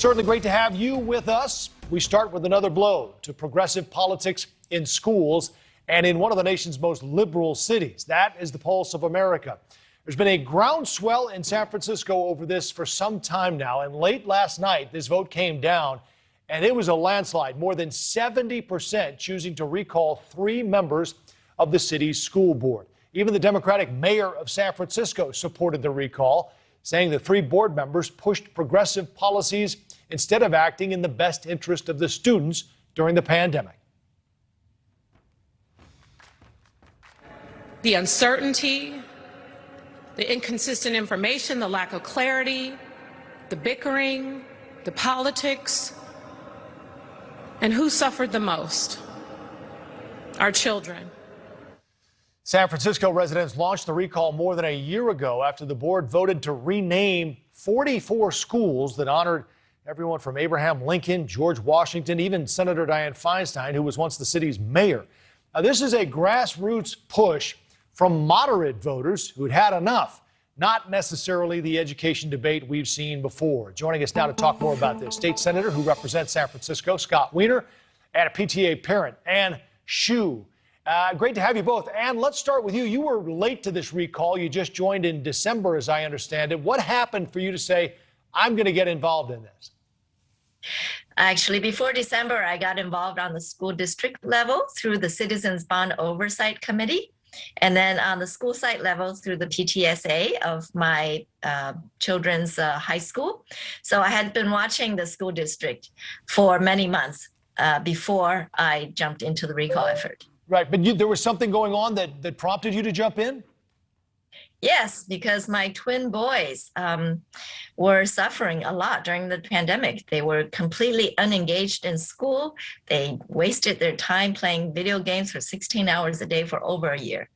Certainly great to have you with us. We start with another blow to progressive politics in schools and in one of the nation's most liberal cities. That is the pulse of America. There's been a groundswell in San Francisco over this for some time now, and late last night, this vote came down, and it was a landslide. More than 70% choosing to recall 3 members of the city's school board. Even the Democratic mayor of San Francisco supported the recall, saying the 3 board members pushed progressive policies instead of acting in the best interest of the students during the pandemic. The uncertainty, the inconsistent information, the lack of clarity, the bickering, the politics, and who suffered the most? Our children. San Francisco residents launched the recall more than a year ago after the board voted to rename 44 schools that honored everyone from Abraham Lincoln, George Washington, even Senator Dianne Feinstein, who was once the city's mayor. Now, this is a grassroots push from moderate voters who'd had enough, not necessarily the education debate we've seen before. Joining us now to talk more about this, State Senator who represents San Francisco, Scott Weiner, and a PTA parent, Ann Hsu. Great to have you both. Ann, let's start with you. You were late to this recall. You just joined in December, as I understand it. What happened for you to say, I'm going to get involved in this? Actually, before December, I got involved on the school district level through the Citizens Bond Oversight Committee, and then on the school site level through the PTSA of my children's high school. So I had been watching the school district for many months before I jumped into the recall effort. Right, but there was something going on that prompted you to jump in? Yes, because my twin boys were suffering a lot during the pandemic. They were completely unengaged in school. They wasted their time playing video games for 16 hours a day for over a year.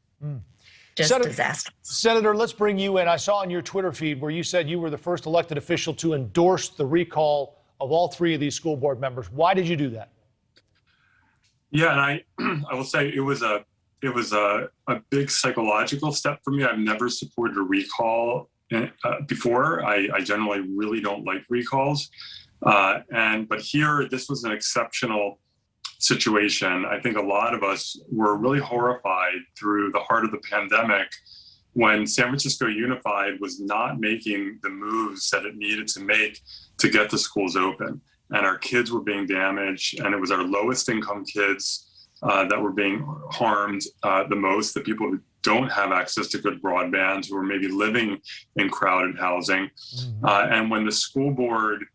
Just disastrous. Senator, let's bring you in. I saw on your Twitter feed where you said you were the first elected official to endorse the recall of all 3 of these school board members. Why did you do that? Yeah, and I will say it was a big psychological step for me. I've never supported a recall before. I generally really don't like recalls, but here this was an exceptional situation. I think a lot of us were really horrified through the heart of the pandemic when San Francisco Unified was not making the moves that it needed to make to get the schools open. And our kids were being damaged, and it was our lowest income kids that were being harmed the most, the people who don't have access to good broadband, who are maybe living in crowded housing. And when the school board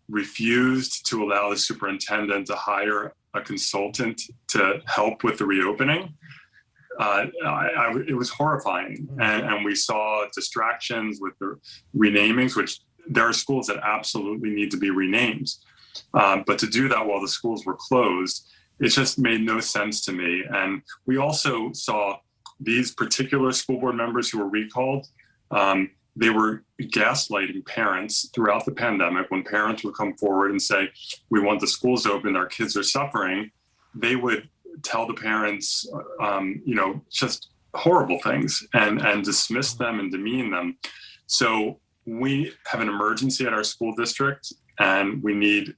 refused to allow the superintendent to hire a consultant to help with the reopening, it was horrifying. And we saw distractions with the renamings, which there are schools that absolutely need to be renamed. But to do that while the schools were closed, it just made no sense to me. And we also saw these particular school board members who were recalled. They were gaslighting parents throughout the pandemic. When parents would come forward and say, we want the schools open, our kids are suffering, they would tell the parents, just horrible things and dismiss them and demean them. So we have an emergency at our school district, and we need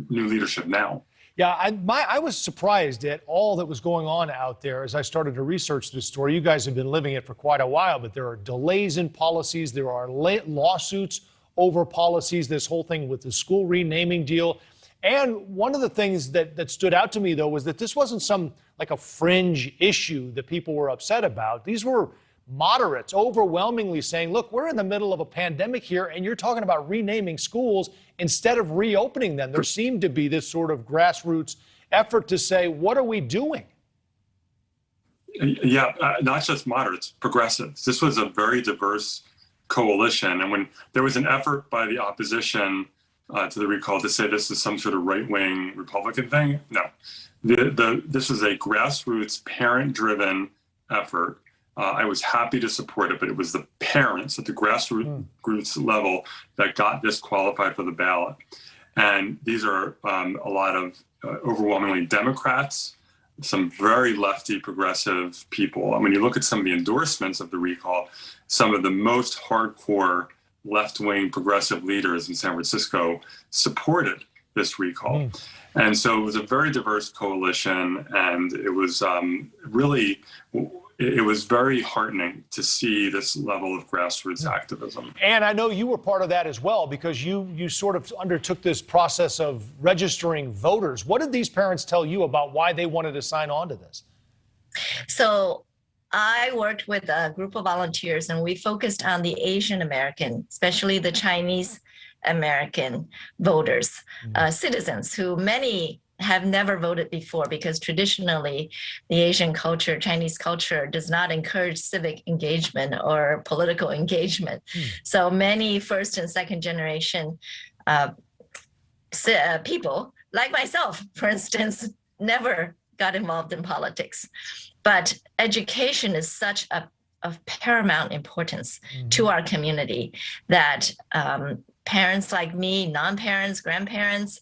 new leadership now. Yeah, I was surprised at all that was going on out there as I started to research this story. You guys have been living it for quite a while, but there are delays in policies. There are lawsuits over policies, this whole thing with the school renaming deal. And one of the things that stood out to me, though, was that this wasn't some like a fringe issue that people were upset about. These were moderates overwhelmingly saying, look, we're in the middle of a pandemic here, and you're talking about renaming schools instead of reopening them. There seemed to be this sort of grassroots effort to say, what are we doing? Yeah, not just moderates, progressives. This was a very diverse coalition. And when there was an effort by the opposition to the recall to say this is some sort of right-wing Republican thing, no. This was a grassroots, parent-driven effort. I was happy to support it, but it was the parents at the grassroots level that got disqualified for the ballot. And these are a lot of overwhelmingly Democrats, some very lefty progressive people. And when you look at some of the endorsements of the recall, some of the most hardcore left-wing progressive leaders in San Francisco supported this recall. And so it was a very diverse coalition, and it was it was very heartening to see this level of grassroots activism. And I know you were part of that as well, because you sort of undertook this process of registering voters. What did these parents tell you about why they wanted to sign on to this? So I worked with a group of volunteers, and we focused on the Asian American, especially the Chinese American voters, citizens who many have never voted before, because traditionally the Asian culture, Chinese culture, does not encourage civic engagement or political engagement. So many first and second generation people, like myself, for instance, never got involved in politics. But education is such of paramount importance to our community that parents like me, non-parents, grandparents,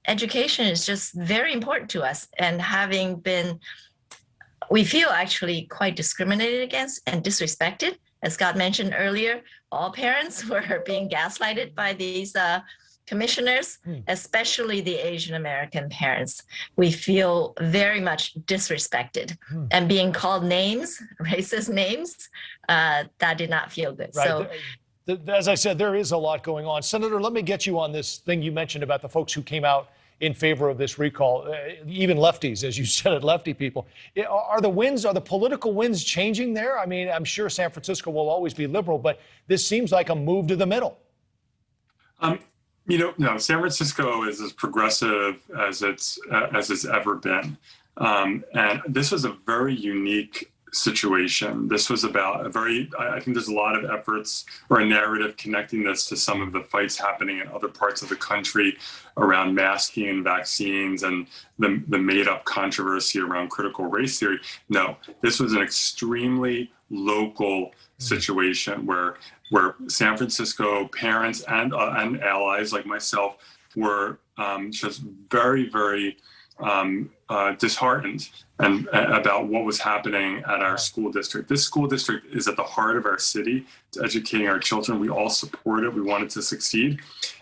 education is just very important to us. And having been, we feel actually quite discriminated against and disrespected. As Scott mentioned earlier, all parents were being gaslighted by these commissioners, especially the Asian American parents. We feel very much disrespected and being called names, racist names, that did not feel good. Right. So, as I said, there is a lot going on. Senator, let me get you on this thing you mentioned about the folks who came out in favor of this recall, even lefties, as you said it, lefty people. Are the political winds changing there? I mean, I'm sure San Francisco will always be liberal, but this seems like a move to the middle. No, San Francisco is as progressive as it's ever been. And this was a very unique situation. This was about I think there's a lot of efforts or a narrative connecting this to some of the fights happening in other parts of the country around masking and vaccines and the made up controversy around critical race theory. No, this was an extremely local situation where San Francisco parents and allies like myself were just very, very disheartened and about what was happening at our school district. This school district is at the heart of our city, to educating our children. We all support it. We wanted to succeed.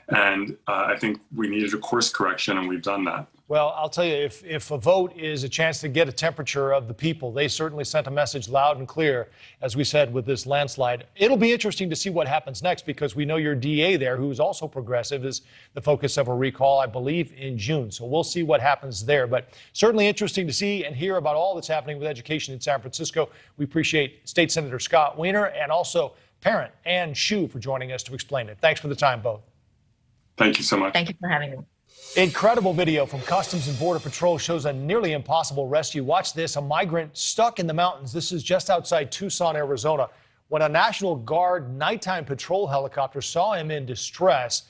And I think we needed a course correction, and we've done that. Well, I'll tell you, if a vote is a chance to get a temperature of the people, they certainly sent a message loud and clear, as we said, with this landslide. It'll be interesting to see what happens next, because we know your DA there, who's also progressive, is the focus of a recall, I believe, in June. So we'll see what happens there. But certainly interesting to see and hear about all that's happening with education in San Francisco. We appreciate State Senator Scott Weiner and also parent Ann Hsu for joining us to explain it. Thanks for the time, both. Thank you so much. thank you for having me. Incredible video from Customs and Border Patrol shows a nearly impossible rescue. Watch this, a migrant stuck in the mountains. This is just outside Tucson, Arizona, when a National Guard nighttime patrol helicopter saw him in distress.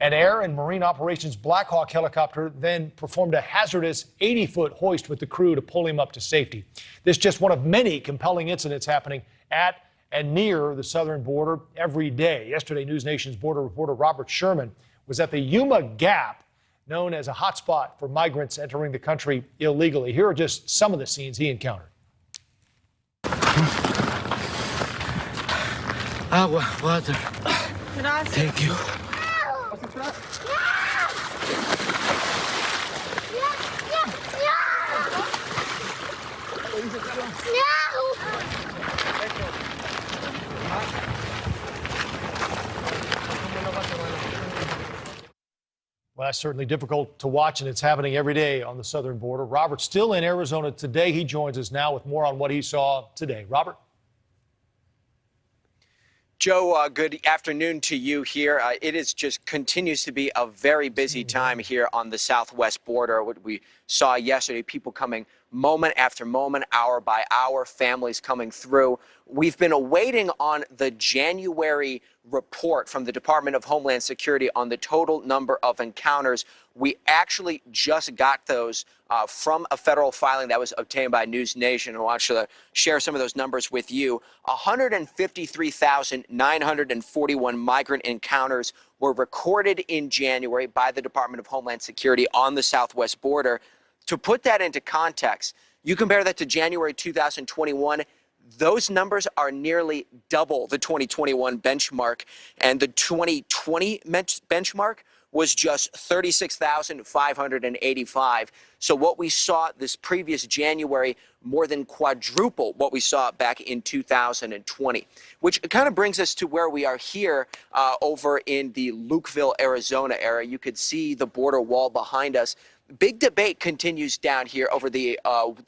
An Air and Marine Operations Black Hawk helicopter then performed a hazardous 80-foot hoist with the crew to pull him up to safety. This is just one of many compelling incidents happening at and near the southern border every day. Yesterday, NewsNation's border reporter Robert Sherman was at the Yuma Gap, known as a hotspot for migrants entering the country illegally. Here are just some of the scenes he encountered. Water. Thank you. Well, that's certainly difficult to watch, and it's happening every day on the southern border. Robert's still in Arizona today. He joins us now with more on what he saw today. Robert? Joe, good afternoon to you here. It is just continues to be a very busy time here on the southwest border. What we saw yesterday, people coming moment after moment, hour by hour, families coming through. We've been awaiting on the January report from the Department of Homeland Security on the total number of encounters. We actually just got those from a federal filing that was obtained by NewsNation. I want to share some of those numbers with you. 153,941 migrant encounters were recorded in January by the Department of Homeland Security on the southwest border. To put that into context, you compare that to January 2021, Those numbers are nearly double the 2021 benchmark, and the 2020 benchmark was just 36,585. So what we saw this previous January more than quadruple what we saw back in 2020, which kind of brings us to where we are here over in the Lukeville, Arizona area. You could see the border wall behind us. Big debate continues down here over the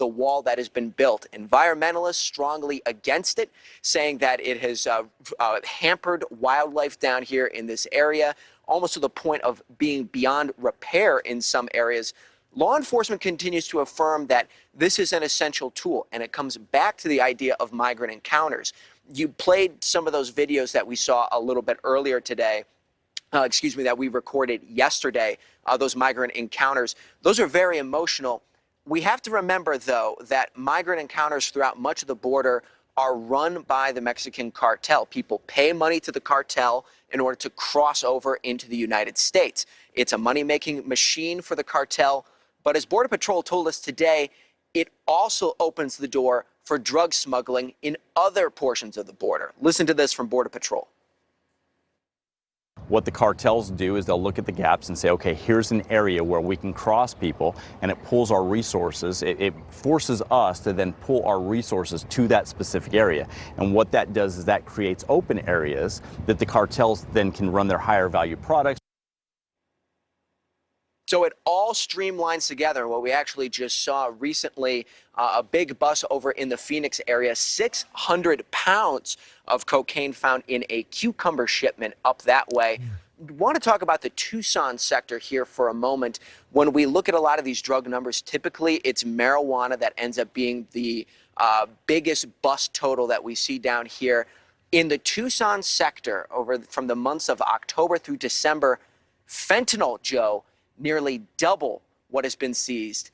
wall that has been built. Environmentalists strongly against it, saying that it has hampered wildlife down here in this area, almost to the point of being beyond repair in some areas. Law enforcement continues to affirm that this is an essential tool, and it comes back to the idea of migrant encounters. You played some of those videos that we saw a little bit earlier today. That we recorded yesterday, those migrant encounters. Those are very emotional. We have to remember, though, that migrant encounters throughout much of the border are run by the Mexican cartel. People pay money to the cartel in order to cross over into the United States. It's a money-making machine for the cartel. But as Border Patrol told us today, it also opens the door for drug smuggling in other portions of the border. Listen to this from Border Patrol. What the cartels do is they'll look at the gaps and say, okay, here's an area where we can cross people, and it pulls our resources. It forces us to then pull our resources to that specific area. And what that does is that creates open areas that the cartels then can run their higher value products. So it all streamlines together. What we actually just saw recently, a big bus over in the Phoenix area, 600 pounds of cocaine found in a cucumber shipment up that way. We want to talk about the Tucson sector here for a moment. When we look at a lot of these drug numbers, typically it's marijuana that ends up being the biggest bust total that we see down here. In the Tucson sector, from the months of October through December, fentanyl, Joe, nearly double what has been seized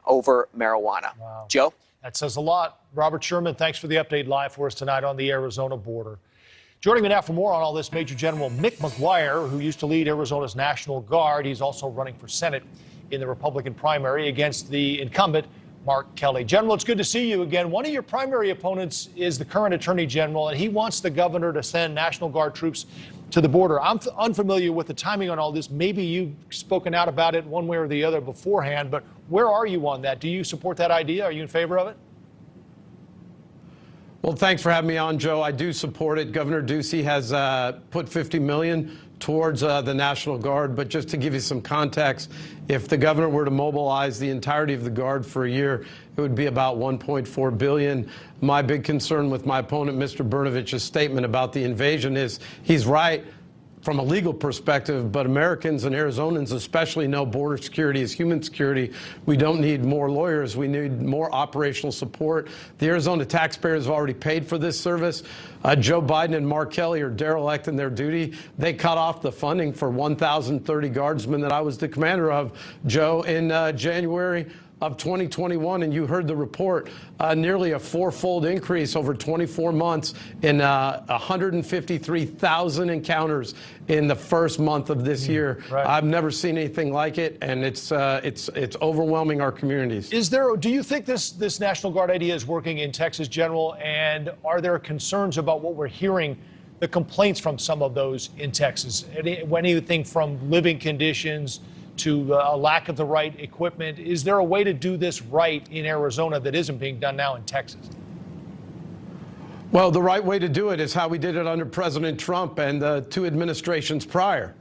over marijuana. Wow. Joe? That says a lot. Robert Sherman, thanks for the update live for us tonight on the Arizona border. Joining me now for more on all this, Major General Mick McGuire, who used to lead Arizona's National Guard. He's also running for Senate in the Republican primary against the incumbent, Mark Kelly. General, it's good to see you again. One of your primary opponents is the current Attorney General, and he wants the governor to send National Guard troops to the border. I'm unfamiliar with the timing on all this. Maybe you've spoken out about it one way or the other beforehand, but where are you on that? Do you support that idea? Are you in favor of it? Well, thanks for having me on, Joe. I do support it. Governor Ducey has put $50 million towards the National Guard. But just to give you some context, if the governor were to mobilize the entirety of the Guard for a year, it would be about $1.4 billion. My big concern with my opponent, Mr. Brnovich's statement about the invasion is he's right from a legal perspective, but Americans and Arizonans especially know border security is human security. We don't need more lawyers. We need more operational support. The Arizona taxpayers have already paid for this service. Joe Biden and Mark Kelly are derelict in their duty. They cut off the funding for 1,030 guardsmen that I was the commander of, Joe, in January of 2021, and you heard the report, nearly a fourfold increase over 24 months in 153,000 encounters in the first month of this year. Right. I've never seen anything like it, and it's overwhelming our communities. Do you think this National Guard idea is working in Texas, General, and are there concerns about what we're hearing, the complaints from some of those in Texas? Anything from living conditions to a lack of the right equipment? Is there a way to do this right in Arizona that isn't being done now in Texas? Well, the right way to do it is how we did it under President Trump and the two administrations prior.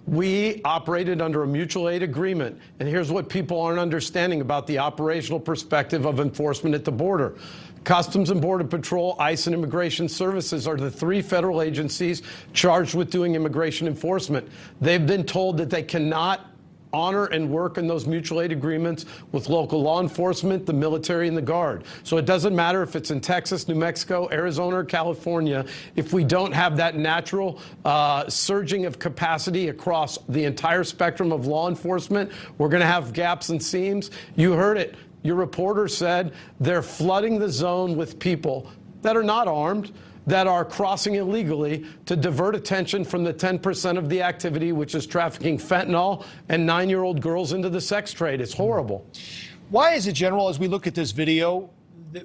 We operated under a mutual aid agreement, and here's what people aren't understanding about the operational perspective of enforcement at the border. Customs and Border Patrol, ICE, and Immigration Services are the three federal agencies charged with doing immigration enforcement. They've been told that they cannot honor and work in those mutual aid agreements with local law enforcement, the military, and the Guard. So it doesn't matter if it's in Texas, New Mexico, Arizona, or California. If we don't have that natural surging of capacity across the entire spectrum of law enforcement, we're going to have gaps and seams. You heard it. Your reporter said they're flooding the zone with people that are not armed, that are crossing illegally to divert attention from the 10% of the activity, which is trafficking fentanyl and 9-year-old girls into the sex trade. It's horrible. Why is it, General, as we look at this video,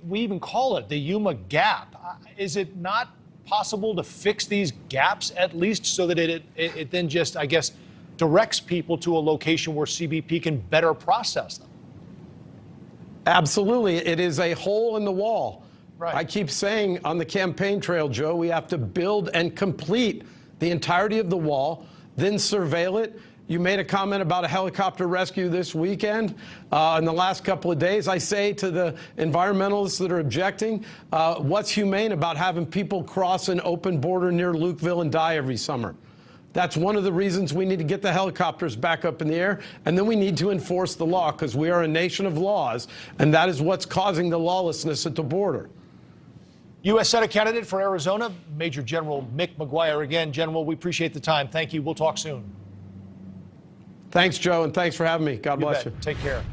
we even call it the Yuma Gap. Is it not possible to fix these gaps at least so that it then just, I guess, directs people to a location where CBP can better process them? Absolutely. It is a hole in the wall. Right. I keep saying on the campaign trail, Joe, we have to build and complete the entirety of the wall, then surveil it. You made a comment about a helicopter rescue this weekend. In the last couple of days, I say to the environmentalists that are objecting, what's humane about having people cross an open border near Lukeville and die every summer? That's one of the reasons we need to get the helicopters back up in the air, and then we need to enforce the law, because we are a nation of laws, and that is what's causing the lawlessness at the border. U.S. Senate candidate for Arizona, Major General Mick McGuire. Again, General, we appreciate the time. Thank you. We'll talk soon. Thanks, Joe, and thanks for having me. God bless you. Take care.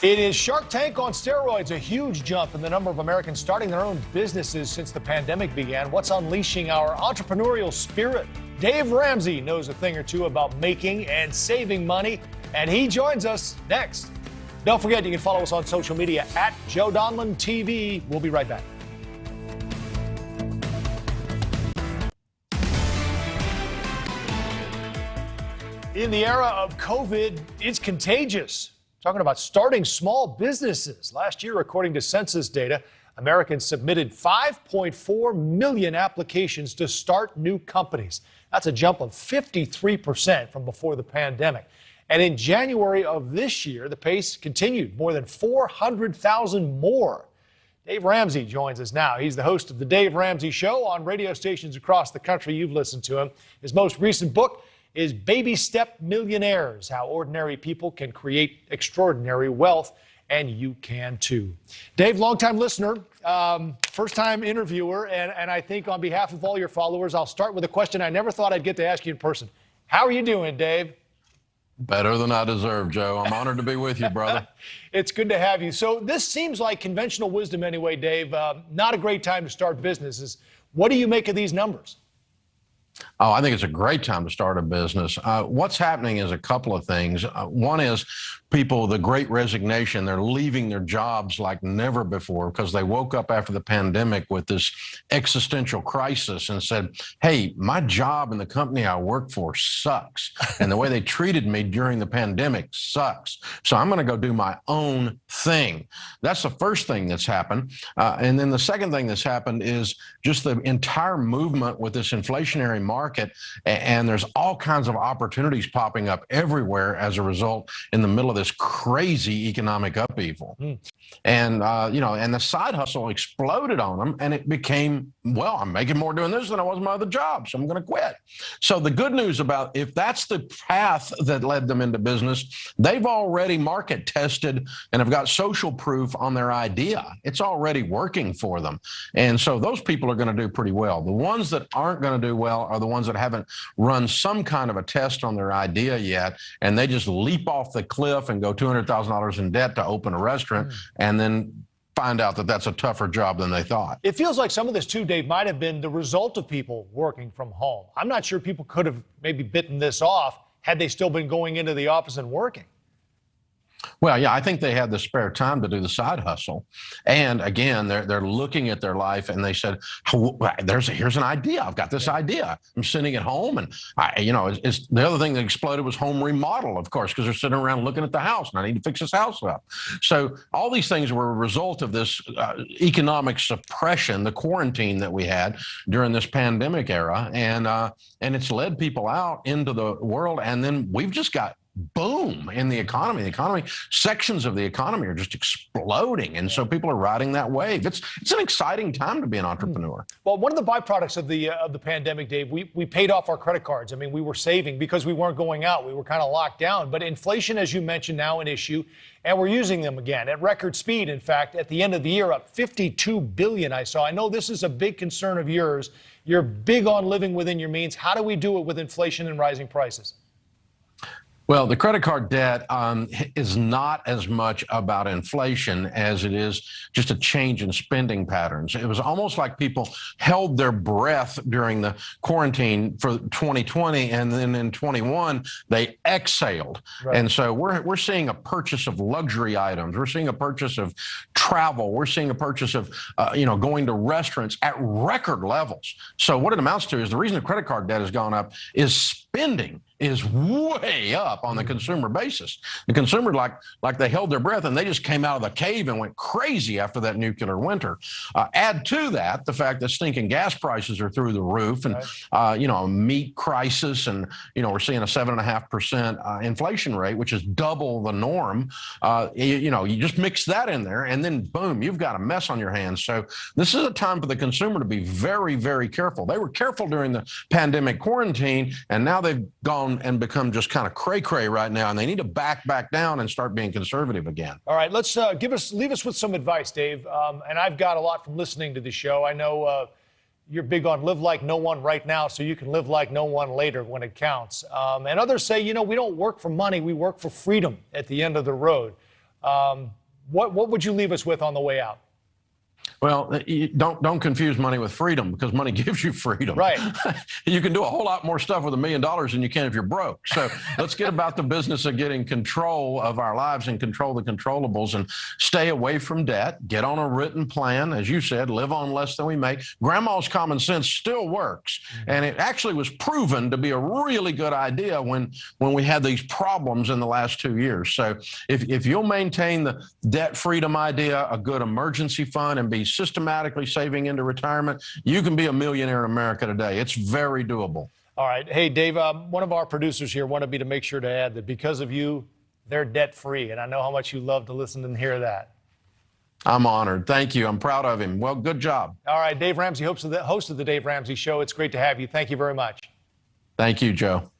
It is Shark Tank on steroids, a huge jump in the number of Americans starting their own businesses since the pandemic began. What's unleashing our entrepreneurial spirit? Dave Ramsey knows a thing or two about making and saving money, and he joins us next. Don't forget, you can follow us on social media at Joe Donlon TV. We'll be right back. In the era of COVID, it's contagious. Talking about starting small businesses. Last year, according to census data, Americans submitted 5.4 million applications to start new companies. That's a jump of 53% from before the pandemic. And in January of this year, the pace continued, more than 400,000 more. Dave Ramsey joins us now. He's the host of The Dave Ramsey Show on radio stations across the country. You've listened to him. His most recent book is Baby Step Millionaires, How Ordinary People Can Create Extraordinary Wealth, and you can too. Dave, longtime listener, first-time interviewer, and I think on behalf of all your followers, I'll start with a question I never thought I'd get to ask you in person. How are you doing, Dave? Better than I deserve, Joe. I'm honored to be with you, brother. It's good to have you. So this seems like conventional wisdom anyway, Dave. Not a great time to start businesses. What do you make of these numbers? Oh, I think it's a great time to start a business. What's happening is a couple of things. One is people, the great resignation, they're leaving their jobs like never before because they woke up after the pandemic with this existential crisis and said, hey, my job in the company I work for sucks. And the way they treated me during the pandemic sucks. So I'm going to go do my own thing. That's the first thing that's happened. And then the second thing that's happened is just the entire movement with this inflationary market, and there's all kinds of opportunities popping up everywhere as a result in the middle of this crazy economic upheaval. And and the side hustle exploded on them, and it became, well, I'm making more doing this than I was in my other job, so I'm going to quit. So the good news about, if that's the path that led them into business, they've already market tested and have got social proof on their idea. It's already working for them. And so those people are going to do pretty well. The ones that aren't going to do well are the ones that haven't run some kind of a test on their idea yet, and they just leap off the cliff and go $200,000 in debt to open a restaurant, and then find out that that's a tougher job than they thought. It feels like some of this, too, Dave, might have been the result of people working from home. I'm not sure people could have maybe bitten this off had they still been going into the office and working. Well, yeah, I think they had the spare time to do the side hustle. And again, they're looking at their life and they said, here's an idea. I've got this idea. I'm sitting at home, and it's the other thing that exploded was home remodel, of course, because they're sitting around looking at the house and I need to fix this house up. So all these things were a result of this economic suppression, the quarantine that we had during this pandemic era. And it's led people out into the world. And then we've just got boom in the economy. Sections of the economy are just exploding. And so people are riding that wave. It's an exciting time to be an entrepreneur. Well, one of the byproducts of the pandemic, Dave, we paid off our credit cards. I mean, we were saving because we weren't going out. We were kind of locked down. But inflation, as you mentioned, now an issue, and we're using them again at record speed. In fact, at the end of the year, up $52 billion, I saw. I know this is a big concern of yours. You're big on living within your means. How do we do it with inflation and rising prices? Well, the credit card debt is not as much about inflation as it is just a change in spending patterns. It was almost like people held their breath during the quarantine for 2020, and then in 21 they exhaled. Right. And so we're seeing a purchase of luxury items. We're seeing a purchase of travel. We're seeing a purchase of going to restaurants at record levels. So what it amounts to is the reason the credit card debt has gone up is spending is way up on the consumer basis. The consumer, like they held their breath and they just came out of the cave and went crazy after that nuclear winter. Add to that the fact that stinking gas prices are through the roof, and a meat crisis, and we're seeing a 7.5% inflation rate, which is double the norm. You just mix that in there, and then boom, you've got a mess on your hands. So this is a time for the consumer to be very, very careful. They were careful during the pandemic quarantine, and now they've gone and become just kind of cray-cray right now, and they need to back down and start being conservative again. All right, let's leave us with some advice, Dave. And I've got a lot from listening to the show. I know you're big on live like no one right now, so you can live like no one later when it counts. And others say, we don't work for money, we work for freedom at the end of the road. What would you leave us with on the way out? Well, don't confuse money with freedom, because money gives you freedom. Right. You can do a whole lot more stuff with $1 million than you can if you're broke. So let's get about the business of getting control of our lives and control the controllables, and stay away from debt. Get on a written plan. As you said, live on less than we make. Grandma's common sense still works. And it actually was proven to be a really good idea when we had these problems in the last 2 years. So if you'll maintain the debt freedom idea, a good emergency fund, and be systematically saving into retirement, you can be a millionaire in America today. It's very doable. All right. Hey, Dave, one of our producers here wanted me to make sure to add that because of you, they're debt-free. And I know how much you love to listen and hear that. I'm honored. Thank you. I'm proud of him. Well, good job. All right. Dave Ramsey, host of the Dave Ramsey Show. It's great to have you. Thank you very much. Thank you, Joe.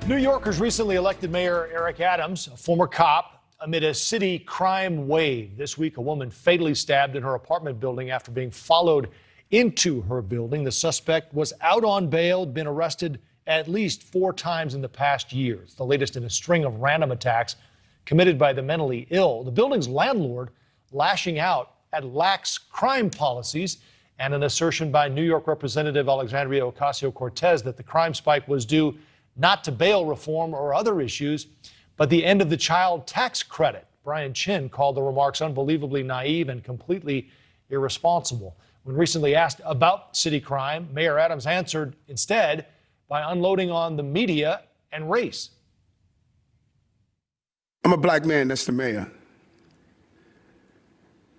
New Yorkers recently elected Mayor Eric Adams, a former cop, amid a city crime wave. This week, a woman fatally stabbed in her apartment building after being followed into her building. The suspect was out on bail, been arrested at least 4 times in the past year. It's the latest in a string of random attacks committed by the mentally ill. The building's landlord lashing out at lax crime policies, and an assertion by New York Representative Alexandria Ocasio-Cortez that the crime spike was due not to bail reform or other issues, but the end of the child tax credit. Brian Chin called the remarks unbelievably naive and completely irresponsible. When recently asked about city crime, Mayor Adams answered instead by unloading on the media and race. I'm a black man, that's the mayor.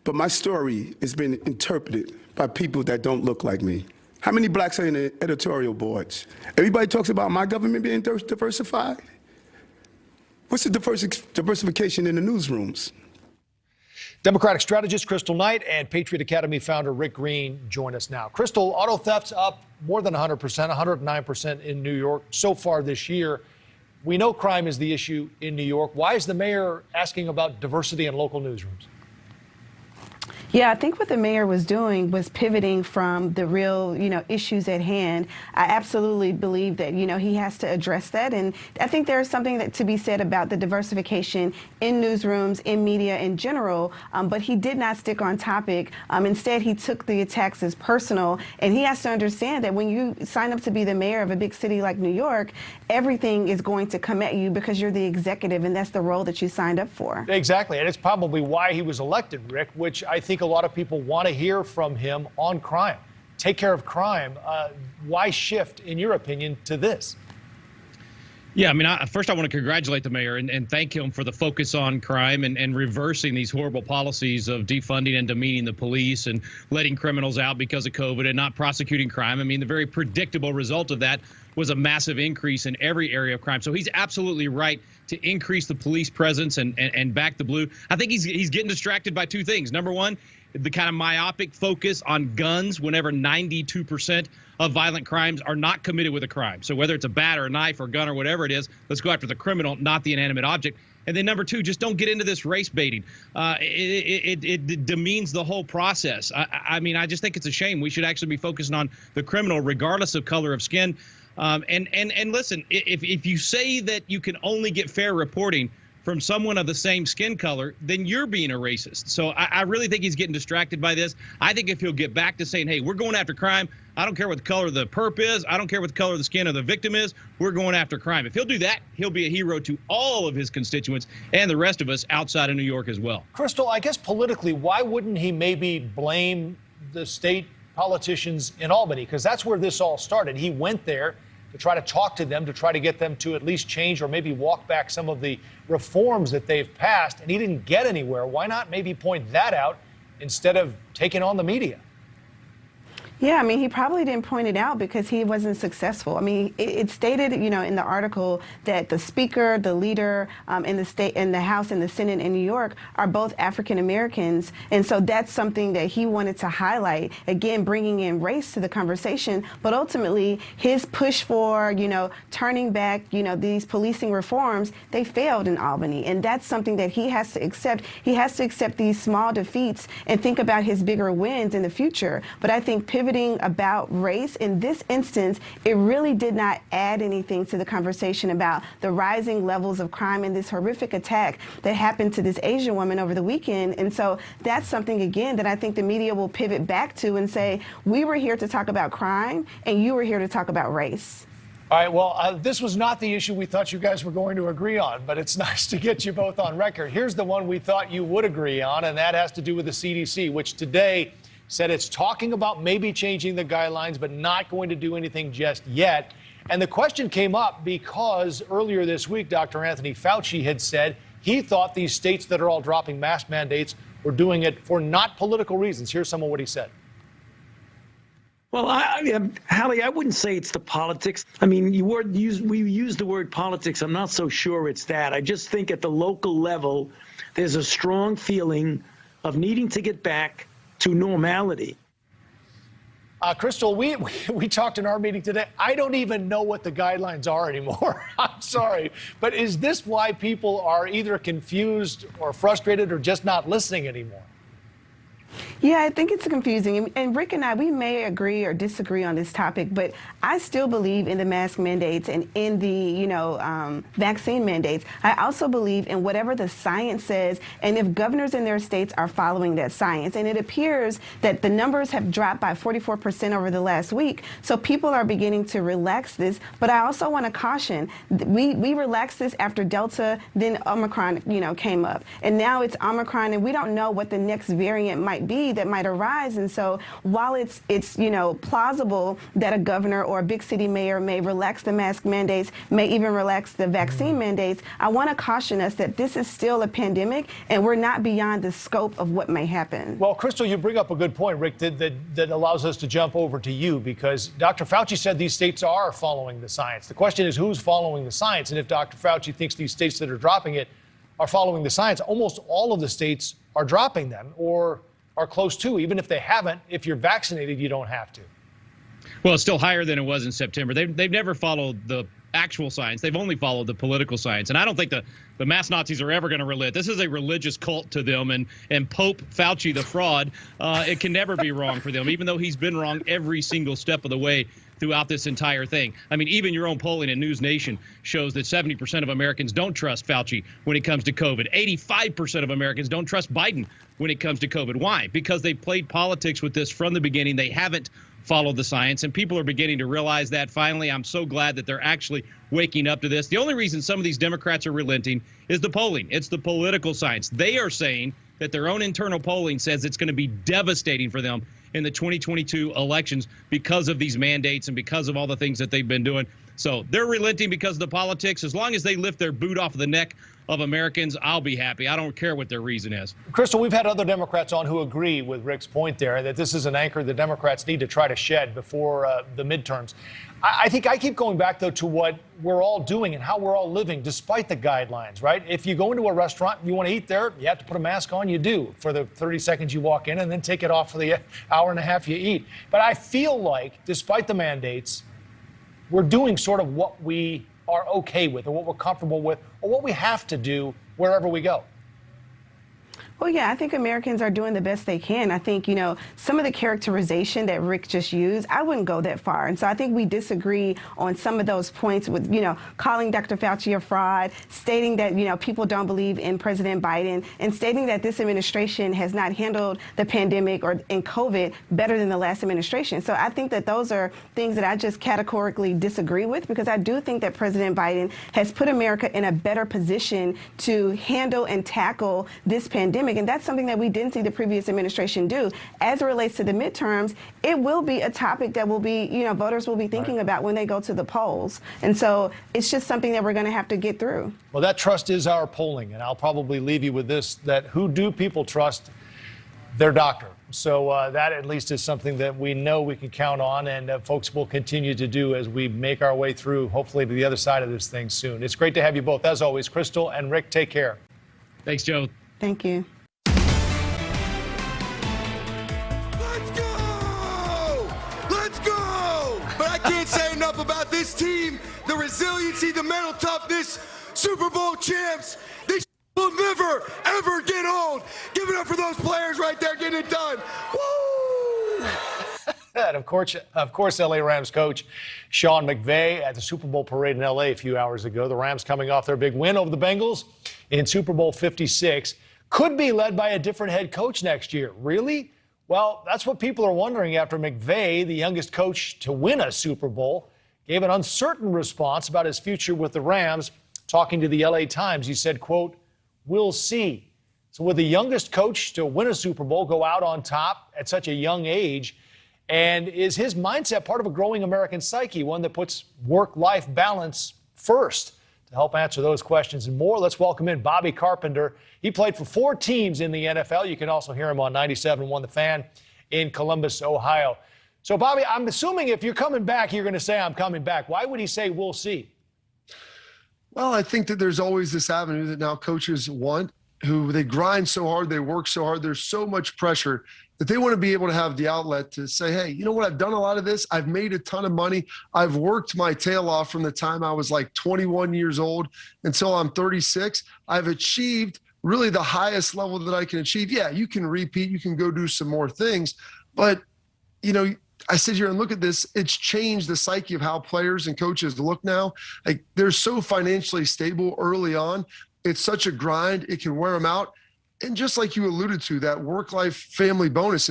But my story has been interpreted by people that don't look like me. How many blacks are in the editorial boards? Everybody talks about my government being diversified. What's the diversification in the newsrooms? Democratic strategist Kristal Knight and Patriot Academy founder Rick Green join us now. Kristal, auto thefts up more than 100%, 109% in New York so far this year. We know crime is the issue in New York. Why is the mayor asking about diversity in local newsrooms? Yeah, I think what the mayor was doing was pivoting from the real, issues at hand. I absolutely believe that, he has to address that. And I think there is something to be said about the diversification in newsrooms, in media in general. But he did not stick on topic. Instead, he took the attacks as personal. And he has to understand that when you sign up to be the mayor of a big city like New York, everything is going to come at you because you're the executive, and that's the role that you signed up for. Exactly. And it's probably why he was elected, Rick, which I think a lot of people want to hear from him on crime. Take care of crime. Why shift, in your opinion, to this? Yeah, first I want to congratulate the mayor and thank him for the focus on crime and reversing these horrible policies of defunding and demeaning the police and letting criminals out because of COVID and not prosecuting crime. The very predictable result of that was a massive increase in every area of crime. So he's absolutely right to increase the police presence and back the blue. I think he's getting distracted by 2 things. Number one, the kind of myopic focus on guns whenever 92% of violent crimes are not committed with a crime. So whether it's a bat or a knife or a gun or whatever it is, let's go after the criminal, not the inanimate object. And then number two, just don't get into this race baiting. It demeans the whole process. I mean, I just think it's a shame. We should actually be focusing on the criminal regardless of color of skin. And listen, if you say that you can only get fair reporting from someone of the same skin color, then you're being a racist. So I really think he's getting distracted by this. I think if he'll get back to saying, hey, we're going after crime, I don't care what the color of the perp is, I don't care what the color of the skin of the victim is, we're going after crime. If he'll do that, he'll be a hero to all of his constituents and the rest of us outside of New York as well. Kristal, I guess politically, why wouldn't he maybe blame the state politicians in Albany? Because that's where this all started. He went there to try to talk to them, to try to get them to at least change or maybe walk back some of the reforms that they've passed, and he didn't get anywhere. Why not maybe point that out instead of taking on the media? Yeah, I mean, he probably didn't point it out because he wasn't successful. I mean, it stated, you know, in the article that the speaker, the leader in the state, in the House and the Senate in New York are both African Americans, and so that's something that he wanted to highlight. Again, bringing in race to the conversation, but ultimately his push for, you know, turning back, you know, these policing reforms, they failed in Albany, and that's something that he has to accept. He has to accept these small defeats and think about his bigger wins in the future. But I think pivoting about race in this instance, it really did not add anything to the conversation about the rising levels of crime and this horrific attack that happened to this Asian woman over the weekend. And so that's something, again, that I think the media will pivot back to and say, we were here to talk about crime and you were here to talk about race. All right, well, this was not the issue we thought you guys were going to agree on, but it's nice to get you both on record. Here's the one we thought you would agree on, and that has to do with the CDC, which today said it's talking about maybe changing the guidelines, but not going to do anything just yet. And the question came up because earlier this week, Dr. Anthony Fauci had said he thought these states that are all dropping mask mandates were doing it for not political reasons. Here's some of what he said. Well, Hallie, I wouldn't say it's the politics. I mean, we use the word politics. I'm not so sure it's that. I just think at the local level, there's a strong feeling of needing to get back to normality. Kristal, we talked in our meeting today. I don't even know what the guidelines are anymore. I'm sorry. But is this why people are either confused or frustrated or just not listening anymore? Yeah, I think it's confusing. And Rick and I, we may agree or disagree on this topic, but I still believe in the mask mandates and in the, vaccine mandates. I also believe in whatever the science says, and if governors in their states are following that science. And it appears that the numbers have dropped by 44% over the last week, so people are beginning to relax this. But I also want to caution, we relaxed this after Delta, then Omicron, came up. And now it's Omicron, and we don't know what the next variant might be that might arise. And so while it's plausible that a governor or a big city mayor may relax the mask mandates, may even relax the vaccine mandates, I want to caution us that this is still a pandemic and we're not beyond the scope of what may happen. Well, Kristal, you bring up a good point, Rick, that allows us to jump over to you, because Dr. Fauci said these states are following the science. The question is who's following the science, and if Dr. Fauci thinks these states that are dropping it are following the science, almost all of the states are dropping them or are close to. Even if they haven't, if you're vaccinated, you don't have to. Well, it's still higher than it was in September. They've never followed the actual science. They've only followed the political science. And I don't think the mass Nazis are ever going to relent. This is a religious cult to them. And Pope Fauci, the fraud, it can never be wrong for them, even though he's been wrong every single step of the way throughout this entire thing. I mean, even your own polling in NewsNation shows that 70% of Americans don't trust Fauci when it comes to COVID. 85% of Americans don't trust Biden when it comes to COVID. Why? Because they played politics with this from the beginning. They haven't followed the science, and people are beginning to realize that finally. I'm so glad that they're actually waking up to this. The only reason some of these Democrats are relenting is the polling. It's the political science. They are saying that their own internal polling says it's going to be devastating for them in the 2022 elections because of these mandates and because of all the things that they've been doing. So they're relenting because of the politics. As long as they lift their boot off of the neck of Americans, I'll be happy. I don't care what their reason is. Kristal, we've had other Democrats on who agree with Rick's point there, that this is an anchor the Democrats need to try to shed before the midterms. I think I keep going back, though, to what we're all doing and how we're all living despite the guidelines, right? If you go into a restaurant, you want to eat there, you have to put a mask on, you do for the 30 seconds you walk in, and then take it off for the hour and a half you eat. But I feel like, despite the mandates, we're doing sort of what we are okay with or what we're comfortable with or what we have to do wherever we go. Well, yeah, I think Americans are doing the best they can. I think, some of the characterization that Rick just used, I wouldn't go that far. And so I think we disagree on some of those points with, calling Dr. Fauci a fraud, stating that, people don't believe in President Biden, and stating that this administration has not handled the pandemic in COVID better than the last administration. So I think that those are things that I just categorically disagree with, because I do think that President Biden has put America in a better position to handle and tackle this pandemic. And that's something that we didn't see the previous administration do. As it relates to the midterms, it will be a topic that will be, voters will be thinking about when they go to the polls. And so it's just something that we're going to have to get through. Well, that trust is our polling. And I'll probably leave you with this, that who do people trust? Their doctor. So that at least is something that we know we can count on, and folks will continue to do as we make our way through, hopefully, to the other side of this thing soon. It's great to have you both. As always, Kristal and Rick, take care. Thanks, Joe. Thank you. I can't say enough about this team, the resiliency, the mental toughness, Super Bowl champs. They will never, ever get old. Give it up for those players right there getting it done. Woo! And of course, LA Rams coach Sean McVay at the Super Bowl parade in LA a few hours ago. The Rams coming off their big win over the Bengals in Super Bowl 56. Could be led by a different head coach next year. Really? Well, that's what people are wondering after McVay, the youngest coach to win a Super Bowl, gave an uncertain response about his future with the Rams. Talking to the LA Times, he said, quote, "We'll see." So would the youngest coach to win a Super Bowl go out on top at such a young age? And is his mindset part of a growing American psyche, one that puts work-life balance first? To help answer those questions and more, let's welcome in Bobby Carpenter. He played for 4 teams in the NFL. You can also hear him on 97.1 The Fan in Columbus, Ohio. So, Bobby, I'm assuming if you're coming back, you're going to say, "I'm coming back." Why would he say, "We'll see"? Well, I think that there's always this avenue that now coaches want, who they grind so hard, they work so hard, there's so much pressure that they want to be able to have the outlet to say, "Hey, you know what? I've done a lot of this. I've made a ton of money. I've worked my tail off from the time I was like 21 years old until I'm 36. I've achieved really the highest level that I can achieve." Yeah, you can repeat, you can go do some more things, but I sit here and look at this. It's changed the psyche of how players and coaches look now. Like, they're so financially stable early on. It's such a grind. It can wear them out. And just like you alluded to, that work-life family bonus,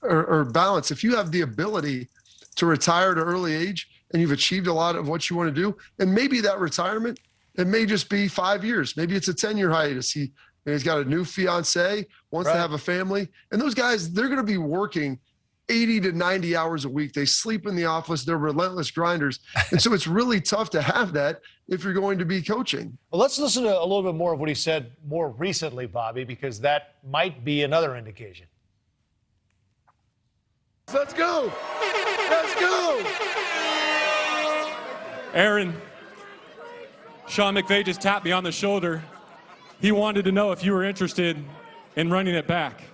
or balance, if you have the ability to retire at an early age and you've achieved a lot of what you want to do, and maybe that retirement, it may just be 5 years. Maybe it's a 10-year hiatus. He's got a new fiance, wants to have a family. And those guys, they're going to be working 80 to 90 hours a week. They sleep in the office. They're relentless grinders. And so it's really tough to have that if you're going to be coaching. Well, let's listen to a little bit more of what he said more recently, Bobby, because that might be another indication. Let's go. Let's go. Aaron, Sean McVay just tapped me on the shoulder. He wanted to know if you were interested in running it back.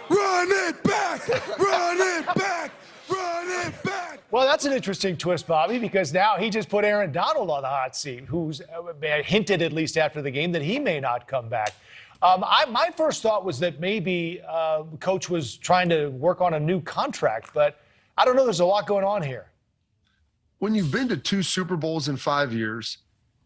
Run it back! Run it back! Run it back! Well, that's an interesting twist, Bobby, because now he just put Aaron Donald on the hot seat, who's hinted, at least after the game, that he may not come back. My first thought was that maybe the coach was trying to work on a new contract, but I don't know. There's a lot going on here. When you've been to 2 Super Bowls in 5 years,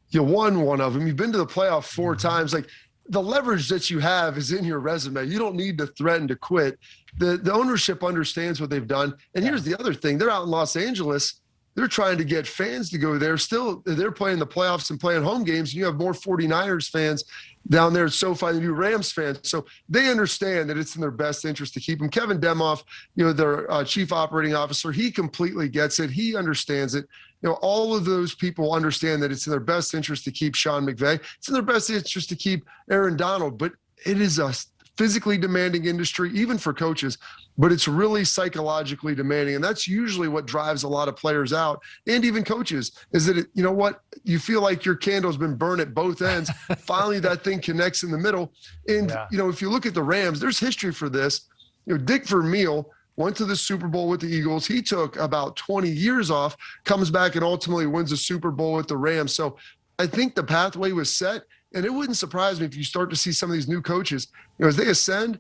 you won one of them. You've been to the playoff 4 times. Like, the leverage that you have is in your resume. You don't need to threaten to quit. The ownership understands what they've done. And here's the other thing. They're out in Los Angeles. they're trying to get fans to go there. Still, they're playing the playoffs and playing home games. And you have more 49ers fans down there at SoFi than you Rams fans. So they understand that it's in their best interest to keep them. Kevin Demoff, their chief operating officer, he completely gets it. He understands it. All of those people understand that it's in their best interest to keep Sean McVay. It's in their best interest to keep Aaron Donald. But it is a physically demanding industry, even for coaches, but it's really psychologically demanding. And that's usually what drives a lot of players out, and even coaches, is that, you feel like your candle's been burned at both ends. Finally, that thing connects in the middle. And, if you look at the Rams, there's history for this. Dick Vermeil went to the Super Bowl with the Eagles. He took about 20 years off, comes back and ultimately wins a Super Bowl with the Rams. So I think the pathway was set. And it wouldn't surprise me if you start to see some of these new coaches, as they ascend,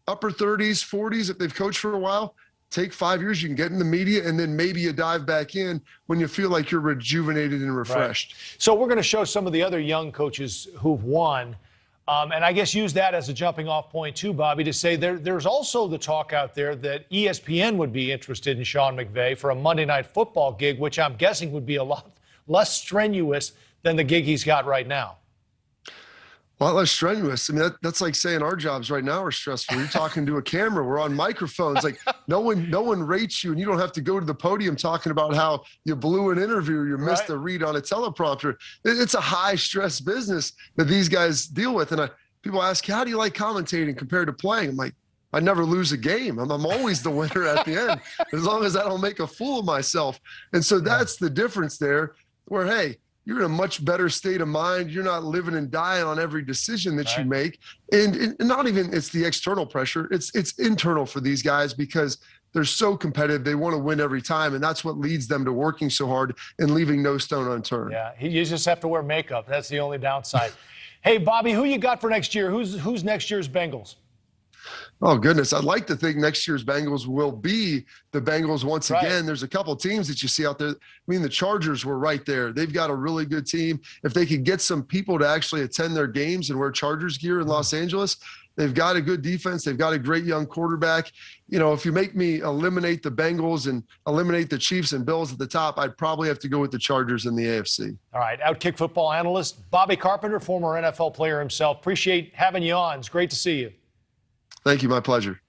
upper 30s, 40s, if they've coached for a while, take 5 years, you can get in the media, and then maybe you dive back in when you feel like you're rejuvenated and refreshed. Right. So we're going to show some of the other young coaches who've won, and I guess use that as a jumping off point too, Bobby, to say there's also the talk out there that ESPN would be interested in Sean McVay for a Monday Night Football gig, which I'm guessing would be a lot less strenuous than the gig he's got right now. A lot less strenuous. I mean, that's like saying our jobs right now are stressful. You're talking to a camera. We're on microphones. Like no one rates you, and you don't have to go to the podium talking about how you blew an interview, you missed a read on a teleprompter. It's a high stress business that these guys deal with. And people ask, how do you like commentating compared to playing? I'm like, I never lose a game. I'm always the winner at the end, as long as I don't make a fool of myself. And so that's the difference there, where, hey, you're in a much better state of mind. You're not living and dying on every decision that you make. And not even it's the external pressure. It's internal for these guys, because they're so competitive. They want to win every time. And that's what leads them to working so hard and leaving no stone unturned. Yeah, you just have to wear makeup. That's the only downside. Hey, Bobby, who you got for next year? Who's next year's Bengals? Oh, goodness. I'd like to think next year's Bengals will be the Bengals once again. There's a couple of teams that you see out there. I mean, the Chargers were right there. They've got a really good team. If they could get some people to actually attend their games and wear Chargers gear in Los Angeles, they've got a good defense. They've got a great young quarterback. If you make me eliminate the Bengals and eliminate the Chiefs and Bills at the top, I'd probably have to go with the Chargers in the AFC. All right. Outkick football analyst Bobby Carpenter, former NFL player himself. Appreciate having you on. It's great to see you. Thank you. My pleasure.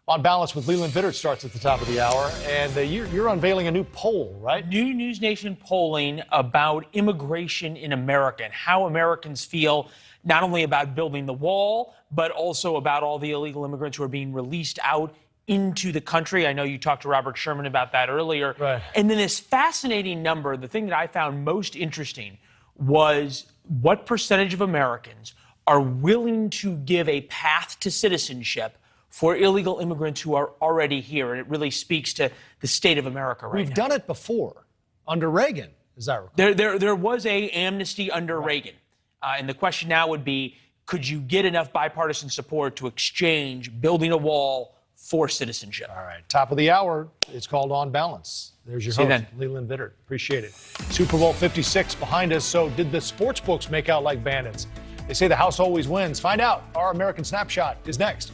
On Balance with Leland Vittert starts at the top of the hour, and you're unveiling a new poll, right? New NewsNation polling about immigration in America and how Americans feel not only about building the wall, but also about all the illegal immigrants who are being released out into the country. I know you talked to Robert Sherman about that earlier. Right. And then this fascinating number, the thing that I found most interesting was what percentage of Americans are willing to give a path to citizenship for illegal immigrants who are already here. And it really speaks to the state of America right now. We've done it before under Reagan, as I recall. There was a amnesty under Reagan. And the question now would be, could you get enough bipartisan support to exchange building a wall for citizenship? All right. Top of the hour. It's called On Balance. There's your host, Leland Vittert. Appreciate it. Super Bowl 56 behind us. So did the sports books make out like bandits? They say the house always wins. Find out. Our American Snapshot is next.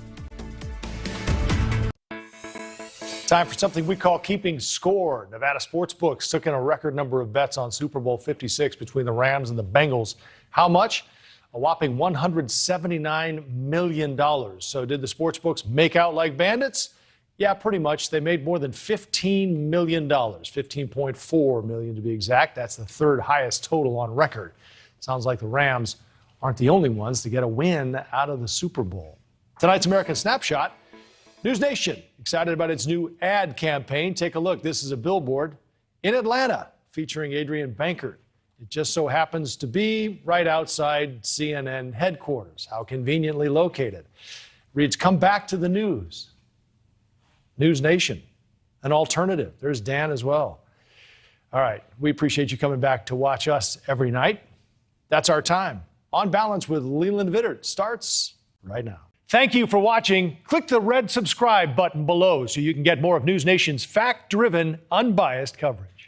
Time for something we call keeping score. Nevada Sportsbooks took in a record number of bets on Super Bowl 56 between the Rams and the Bengals. How much? A whopping $179 million. So did the sportsbooks make out like bandits? Yeah, pretty much. They made more than $15 million, $15.4 million to be exact. That's the third highest total on record. Sounds like the Rams aren't the only ones to get a win out of the Super Bowl. Tonight's American Snapshot. NewsNation, excited about its new ad campaign. Take a look. This is a billboard in Atlanta featuring Adrian Bankert. It just so happens to be right outside CNN headquarters. How conveniently located. Reads, come back to the news. NewsNation, an alternative. There's Dan as well. All right, we appreciate you coming back to watch us every night. That's our time. On Balance with Leland Vittert starts right now. Thank you for watching. Click the red subscribe button below so you can get more of NewsNation's fact-driven, unbiased coverage.